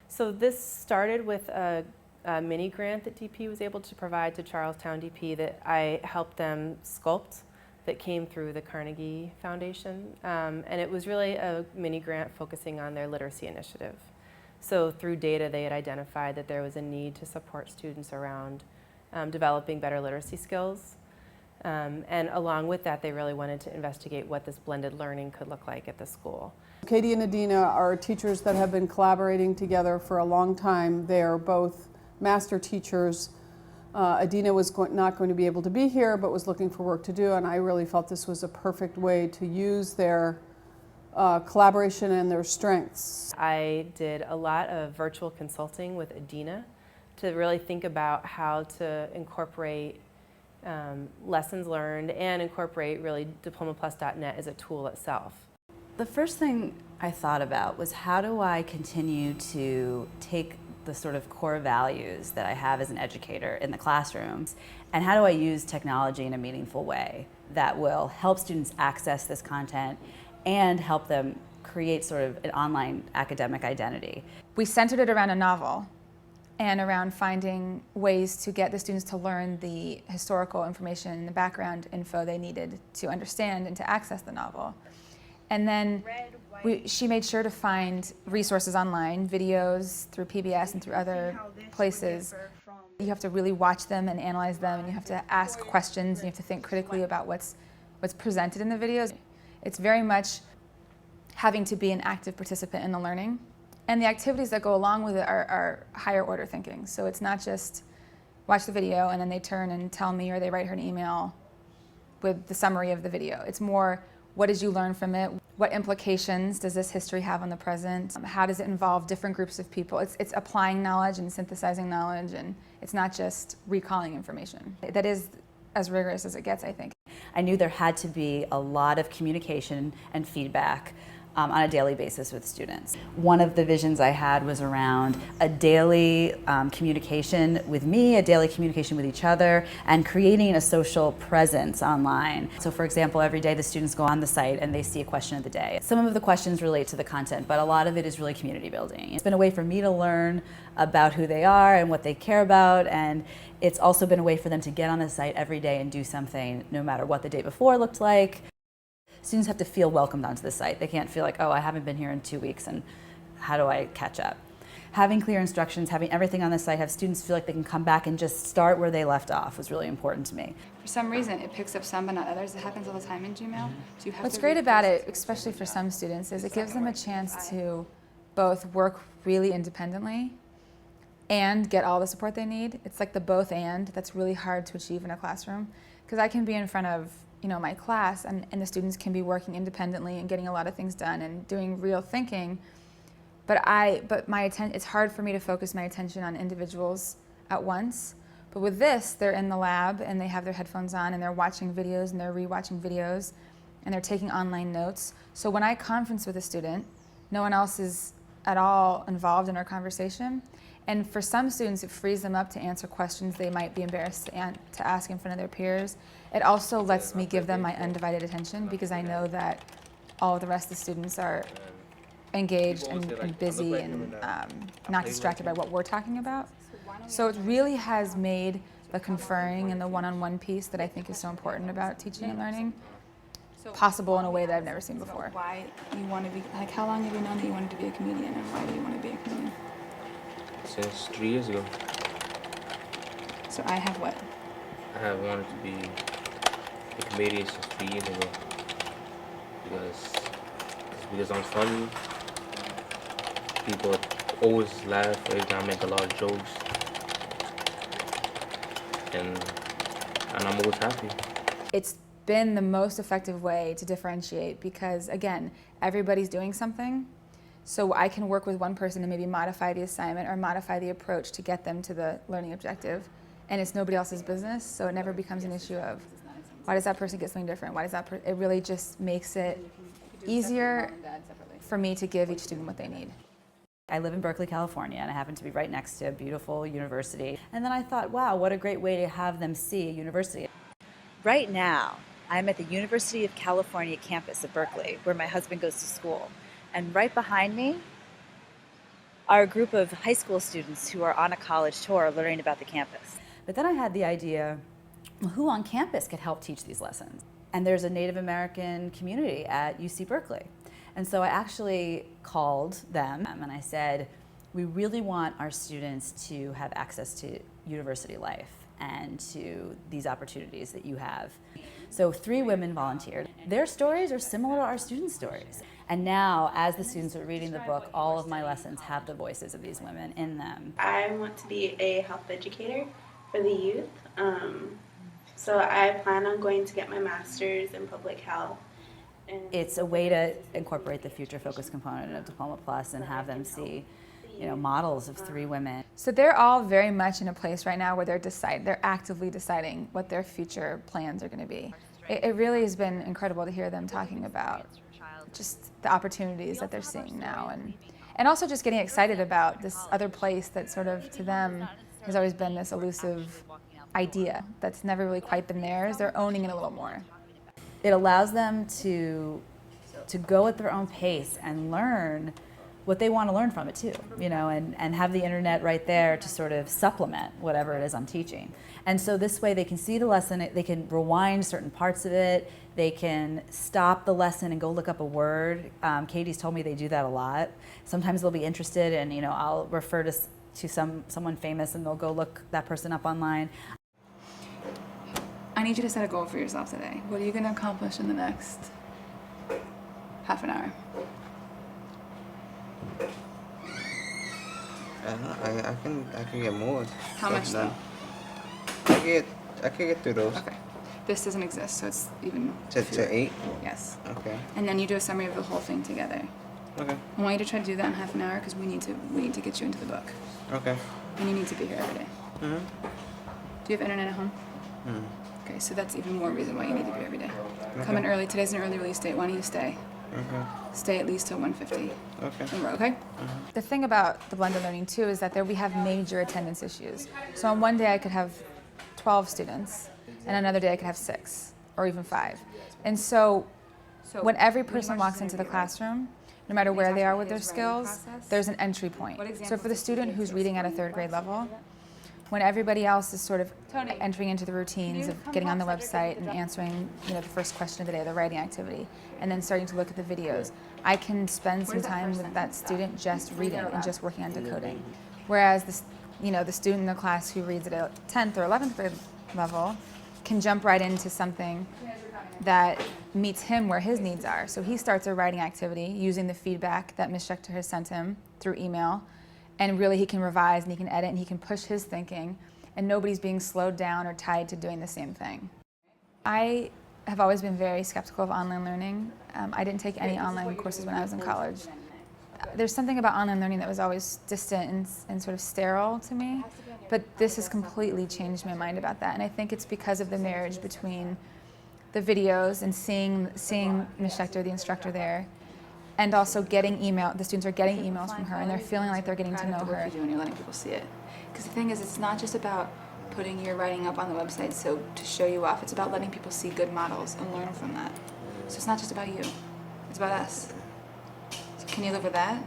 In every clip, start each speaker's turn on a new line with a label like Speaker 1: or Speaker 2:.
Speaker 1: So this started with a mini grant that DP was able to provide to Charlestown DP that I helped them sculpt, that came through the Carnegie Foundation. And it was really a mini grant focusing on their literacy initiative. So through data, they had identified that there was a need to support students around developing better literacy skills. And along with that, they really wanted to investigate what this blended learning could look like at the school.
Speaker 2: Katie and Adina are teachers that have been collaborating together for a long time. They are both master teachers. Adina was not going to be able to be here, but was looking for work to do, and I really felt this was a perfect way to use their collaboration and their strengths.
Speaker 1: I did a lot of virtual consulting with Adina to really think about how to incorporate lessons learned and incorporate really diplomaplus.net as a tool itself.
Speaker 3: The first thing I thought about was, how do I continue to take the sort of core values that I have as an educator in the classrooms, and how do I use technology in a meaningful way that will help students access this content and help them create sort of an online academic identity.
Speaker 4: We centered it around a novel and around finding ways to get the students to learn the historical information and the background info they needed to understand and to access the novel. And then she made sure to find resources online, videos through PBS and through other places. You have to really watch them and analyze them, and you have to ask questions, and you have to think critically about what's presented in the videos. It's very much having to be an active participant in the learning. And the activities that go along with it are higher order thinking. So it's not just watch the video and then they turn and tell me, or they write her an email with the summary of the video. It's more, what did you learn from it? What implications does this history have on the present? How does it involve different groups of people? It's applying knowledge and synthesizing knowledge, and it's not just recalling information. That is as rigorous as it gets, I think.
Speaker 3: I knew there had to be a lot of communication and feedback on a daily basis with students. One of the visions I had was around a daily communication with me, a daily communication with each other, and creating a social presence online. So for example, every day the students go on the site and they see a question of the day. Some of the questions relate to the content, but a lot of it is really community building. It's been a way for me to learn about who they are and what they care about, and it's also been a way for them to get on the site every day and do something, no matter what the day before looked like. Students have to feel welcomed onto the site. They can't feel like, oh, I haven't been here in 2 weeks and how do I catch up? Having clear instructions, having everything on the site, have students feel like they can come back and just start where they left off was really important to me.
Speaker 5: For some reason, it picks up some but not others. It happens all the time in Gmail. So you have
Speaker 4: What's
Speaker 5: to
Speaker 4: great about it, especially for some students, is it gives them a chance to both work really independently and get all the support they need. It's like the both and that's really hard to achieve in a classroom, because I can be in front of my class, and the students can be working independently and getting a lot of things done and doing real thinking, but it's hard for me to focus my attention on individuals at once. But with this, they're in the lab and they have their headphones on and they're watching videos and they're rewatching videos and they're taking online notes. So when I conference with a student, no one else is at all involved in our conversation. And for some students, it frees them up to answer questions they might be embarrassed to ask in front of their peers. It also lets me give them my undivided attention, because I know that all of the rest of the students are engaged and busy and not distracted by what we're talking about. So it really has made the conferring and the one-on-one piece that I think is so important about teaching and learning possible in a way that I've never seen before.
Speaker 5: Why you want to be, like, how long have you known that you wanted to be a comedian, and why do you want to be a comedian?
Speaker 6: Since 3 years ago.
Speaker 5: So I have what?
Speaker 6: I have wanted to be a comedian since 3 years ago. Because I'm funny. People always laugh every time I make a lot of jokes. And I'm always happy.
Speaker 4: It's been the most effective way to differentiate, because again, everybody's doing something. So I can work with one person and maybe modify the assignment or modify the approach to get them to the learning objective, and it's nobody else's business, so it never becomes an issue of, why does that person get something different? Why does it really just makes it easier for me to give each student what they need.
Speaker 3: I live in Berkeley, California, and I happen to be right next to a beautiful university. And then I thought, wow, what a great way to have them see a university.
Speaker 7: Right now, I'm at the University of California campus at Berkeley, where my husband goes to school. And right behind me are a group of high school students who are on a college tour learning about the campus.
Speaker 3: But then I had the idea, well, who on campus could help teach these lessons? And there's a Native American community at UC Berkeley. And so I actually called them and I said, we really want our students to have access to university life and to these opportunities that you have. So 3 women volunteered. Their stories are similar to our students' stories. And now, as the students are reading the book, all of my lessons have the voices of these women in them.
Speaker 8: I want to be a health educator for the youth. So I plan on going to get my master's in public health.
Speaker 3: It's a way to incorporate the future focus component of Diploma Plus and have them see, models of 3 women.
Speaker 4: So they're all very much in a place right now where they're actively deciding what their future plans are going to be. It really has been incredible to hear them talking about just the opportunities that they're seeing now, and also just getting excited about this other place that sort of to them has always been this elusive idea that's never really quite been theirs. They're owning it a little more.
Speaker 3: It allows them to go at their own pace and learn what they want to learn from it too, and have the internet right there to sort of supplement whatever it is I'm teaching. And so this way they can see the lesson, they can rewind certain parts of it, they can stop the lesson and go look up a word. Katie's told me they do that a lot. Sometimes they'll be interested and I'll refer to someone famous and they'll go look that person up online.
Speaker 5: I need you to set a goal for yourself today. What are you going to accomplish in the next half an hour?
Speaker 6: I can get more.
Speaker 5: How much
Speaker 6: done.
Speaker 5: though?
Speaker 6: I can get through those.
Speaker 5: Okay. This doesn't exist, so it's even
Speaker 6: To
Speaker 5: fewer.
Speaker 6: 8?
Speaker 5: Yes.
Speaker 6: Okay.
Speaker 5: And then you do a summary of the whole thing together.
Speaker 6: Okay.
Speaker 5: I want you to try to do that in half an hour because we need to get you into the book.
Speaker 6: Okay.
Speaker 5: And you need to be here every day.
Speaker 6: Mm-hmm.
Speaker 5: Do you have internet at home?
Speaker 6: Mm-hmm.
Speaker 5: Okay, so that's even more reason why you need to be here every day.
Speaker 6: Okay.
Speaker 5: Come in early. Today's an early release date. Why don't you stay?
Speaker 6: Okay.
Speaker 5: Stay at least till 1:50.
Speaker 6: Okay.
Speaker 5: And we're okay?
Speaker 4: The thing about the blended learning too is that we have major attendance issues. So on one day I could have 12 students, and another day I could have 6 or even 5. And so when every person walks into the classroom, no matter where they are with their skills, there's an entry point. So for the student who's reading at a 3rd grade level, when everybody else is sort of entering into the routines of getting on the website and answering, the first question of the day, the writing activity, and then starting to look at the videos, I can spend some time with that student just reading and just working on decoding. Whereas the student in the class who reads at a 10th or 11th grade level can jump right into something that meets him where his needs are. So he starts a writing activity using the feedback that Ms. Schechter has sent him through email, and really he can revise and he can edit and he can push his thinking, and nobody's being slowed down or tied to doing the same thing. I have always been very skeptical of online learning. I didn't take any online courses when I was in college. There's something about online learning that was always distant and sort of sterile to me, but this has completely changed my mind about that, and I think it's because of the marriage between the videos and seeing Ms. Schechter, the instructor there, and also getting the students are getting emails from her and they're feeling like they're getting to know her.
Speaker 5: You do and you're letting people see it. Because the thing is, it's not just about putting your writing up on the website so to show you off. It's about letting people see good models and learn from that. So it's not just about you. It's about us. So can you live with that?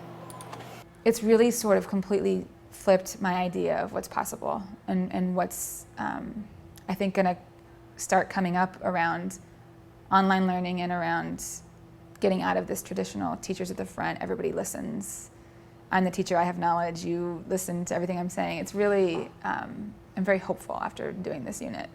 Speaker 4: It's really sort of completely flipped my idea of what's possible and what's, I think, going to start coming up around online learning and around getting out of this traditional teachers at the front, everybody listens. I'm the teacher, I have knowledge, you listen to everything I'm saying. It's really, I'm very hopeful after doing this unit.